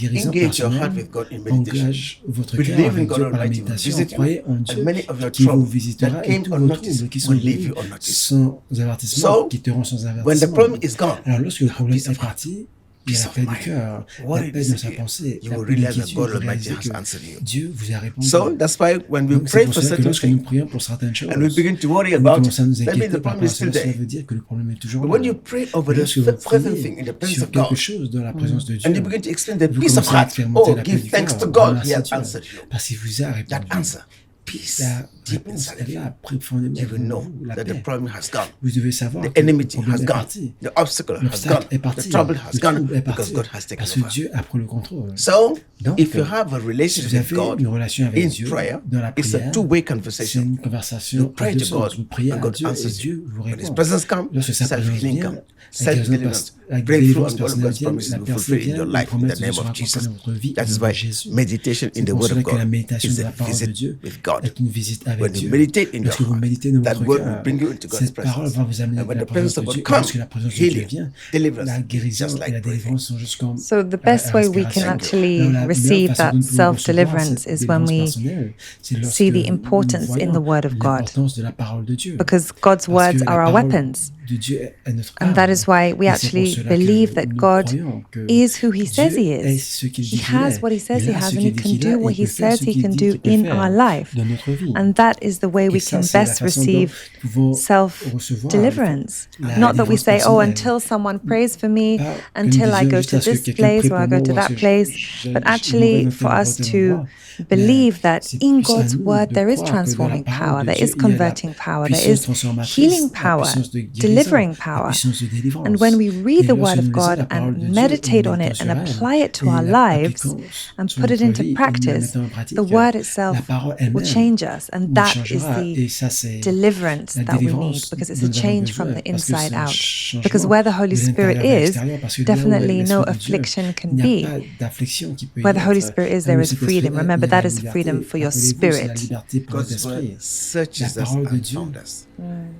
guérison engage your heart personnelle, with God in meditation. engage votre Believe cœur in avec God Dieu par la Almighty will méditation. visit you, Croyez en and Dieu many of your qui vous troubles visitera that et came tous vos unnoticed troubles qui sont will leave venus you unnoticed. sans avertissement So, quitteront sans When the avertissement. problem is gone, Alors lorsque le problème peace est of heart. parti, il y a peace la of paix du mind. cœur, What la it paix is dans sa again, pensée, you la will paix realize that d'inquiétude, God vous Almighty réalisez has que answered you. Dieu vous a répondu. So that's why when we Donc c'est pray pour for cela que certain lorsque nous things prions pour certaines choses, and we begin to worry et nous about it, commençons à nous that means inquiéter the par problem rapport is à still cela, cela there. veut dire que le problème est toujours But là. when you pray over Mais the lorsque vous present priez thing in the presence sur of quelque God, chose dans la présence de Dieu, and you begin to experience the vous peace of commencez à heart, expérimenter oh, la paix give du thanks cœur, to God, He remerciez has Dieu, answered you. parce qu'il vous a That répondu. answer, peace La deep réponse inside est of you. là, profondément You will en know vous, la that the paix. problem has gone. Vous devez savoir The que le enmity problème has est gone. parti. The obstacle has gone. L'obstacle est The parti. trouble has Le gone trouble est because parti. God has taken Parce que over. Dieu a pris le contrôle. So, Donc, if you have a si relationship vous with avez God une relation avec in Dieu prayer, dans la it's a prière, two-way c'est conversation. une conversation You en pray deux to sens. God Vous priez and à God Dieu et answers Dieu you. vous When His répond. presence comes, Lorsque sa présence self-healing vient, comes, la self-deliverance, la breakthrough délivrance and all of personnelle God's vient, promises la will be personne fulfilled in vient, your les life in promesses the de Dieu name seront of accomplies Jesus. dans votre vie That au is nom de why Jésus. meditation in C'est the pour Word cela of que la God méditation is de la a parole de visit Dieu with God. est une visite avec When you Dieu. meditate in your Lorsque vous heart, méditez dans that votre word will cœur, bring you into God's cette parole presence. va vous amener And dans when la the presence présence de of Dieu. God Et lorsque comes, la présence de Dieu healing, vient, deliverance, la guérison just et like la breathing. délivrance sont juste comme So the la best way we can respiration. actually Alors, la meilleure receive façon that dont nous pouvons recevoir self-deliverance cette is when délivrance we personnelle, c'est lorsque see the nous importance in voyons the Word of God, l'importance de la parole de Dieu. because God's Parce que words la are our parole weapons. de Dieu est notre And that arme. is why we Et c'est pour actually cela que believe that nous God croyons que is who He says Dieu He est is. ce qu'il He dit qu'il has est. what He says Il He a has, ce and He qu'il dit can qu'il a do et what il He peut faire says ce He qu'il can dit do qu'il peut in faire our life. dans notre vie. And that is the way Et we ça, can c'est la best façon dont receive nous pouvons recevoir self-deliverance. la Not that we délivrance say, oh, personnelle. until someone prays for me, Pas que nous until I disions go juste to à ce que this quelqu'un place prie or pour I go moi to ou à ce that que place, je but m'aurai actually dans for tel us tel to endroit. believe that C'est in plus à God's nous word de there is croire que dans la transforming parole power, de there Dieu, is il y a la converting power, there puissance is transformatrice, healing la power, puissance de guérison, delivering la power. puissance de délivrance. And when we read Et the lorsque Word of nous lisons God la parole and de Dieu, meditate nous on it méditons and sur elle apply it to et our la lives appliquons and sur put it notre into vie et nous la practice, mettons en pratique, the Word la itself parole will elle-même change us. And nous that is changera. the Et ça, c'est deliverance la that we need, délivrance because it's dont a nous avons change from besoin, the parce que inside c'est un out. changement Because where the Holy de Spirit l'intérieur vers is, l'extérieur, parce que là où est definitely no l'Esprit de Dieu, affliction can il n'y a be. pas d'affliction qui peut y Where the Holy être. Spirit is, Là où there le is Saint-Esprit freedom. est, Remember, il y a that la is liberté. freedom for your Rappelez-vous, c'est la spirit. liberté pour God's l'esprit. word searches La us parole de and Dieu, found us.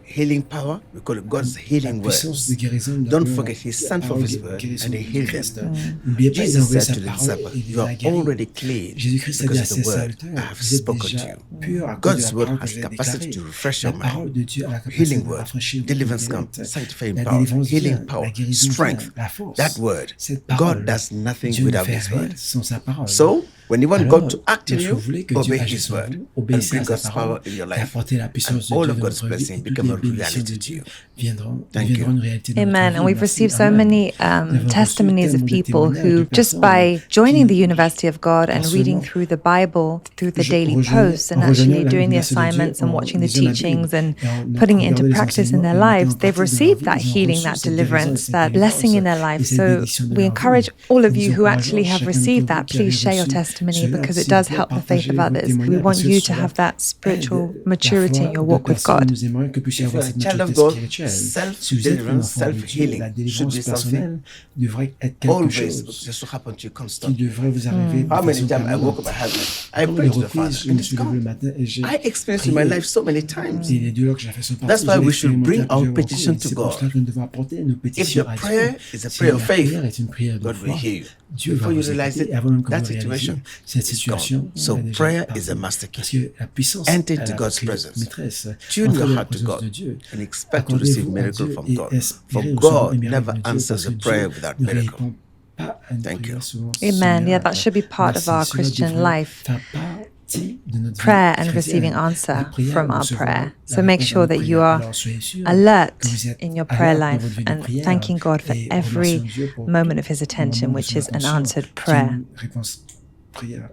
Healing power, we call it God's la healing puissance de words. guérison, Don't forget, He sent forth His word guérison and He du healed Christ. them. N'oubliez pas, il a Jesus envoyé said sa to the parole disciples, et il you les are a guéris. already clean Jésus-Christ a dit because à of the ses word serviteurs, I have vous êtes spoken to déjà you. purs à cause de God's la word parole que has je vous ai capacity déclarée. to refresh La your parole mind. de Dieu a la capacité Healing de word, rafraîchir votre deliverance comes, mente. sanctifying La power, délivrance healing vient, power, la guérison vient, strength. la force. That word, Cette God parole, does nothing Dieu ne without fait His rien word. sans sa parole. So, when you want Alors, God to act in lorsque vous you, voulez que Dieu obey agisse His en word vous, and obéissez bring à sa God's parole power in your et life. apportez la And puissance de all Dieu of dans God's votre vie blessings et toutes become les a bénédictions de reality to Dieu you. viendront Thank deviendront you. une réalité dans Amen. votre And vie. we've Merci. received so Amen. many Nous avons reçu testimonies of tellement de people témoignages who, de just personnes by joining the qui, University of God and par reading seulement through the Bible, through the daily rejoignant posts, and la actually doing the l'université de Dieu, assignments and en watching the lisant la Bible teachings and et en putting it into regardant les practice in enseignements their et en mettant lives, en they've pratique dans leur received vie, that ils ont healing, reçu that cette guérison et deliverance, cette that blessing in délivrance their et life. cette So bénédiction de we leur vie. encourage all of Nous you who encourageons actually have chacun d'entre received vous that, qui avez please share your reçu testimony cela, because it s'il vous does plaît, help the faith partagez of vos others. We témoignages want parce que you to cela have that aide spiritual la maturity in foi your de walk with personnes. God. Nous aimerions que puissiez If you're avoir a cette child maturité of God, spirituelle. Si vous êtes un self-deliverance, enfant de Dieu, la self-healing should délivrance be something personnelle devrait être quelque always chose just to happen to you qui constantly. devrait vous arriver de How many façon times I woke permanente. up at heaven, I Combien de prayed to the Father, reprises je and me it's suis levé le gone. matin et j'ai I experienced in my prié. life so many times. Et les dialogues que j'ai fait sont That's partis. why Je l'ai we should expérimenté bring à our plusieurs petition reprises. to C'est pour God. cela que nous devons apporter nos If pétitions your à prayer Dieu. is a Si prayer la of faith, prière est une prière de God will foi, hear you. Dieu va Before you vous realize écouter it, avant même que that vous réalisiez situation cette is situation. gone. So est déjà prayer partie. is a master key. Parce que la puissance Enter est into la God's clé presence. maîtresse. Tune Entrez your dans la heart to présence God de Dieu. and expect to receive Accordez-vous à miracle Dieu from et God. For espérez recevoir God un miracle never de Dieu answers parce que a prayer Dieu without ne miracle. répond pas à une Thank prière you. souvent sans Amen. Yeah, that miracle. should be part of Merci. our Cela Christian devrait life. faire partie de notre vie Prayer and chrétienne. receiving La answer prière, from our recevoir prayer. la So make réponse à sure nos that you prières. are Alors, soyez sûrs alert que vous êtes in your prayer alerte dans life votre vie de and prière thanking God for et every remercions Dieu pour moment tout of His moment attention, de which son is an attention, answered qui est prayer. une réponse prière.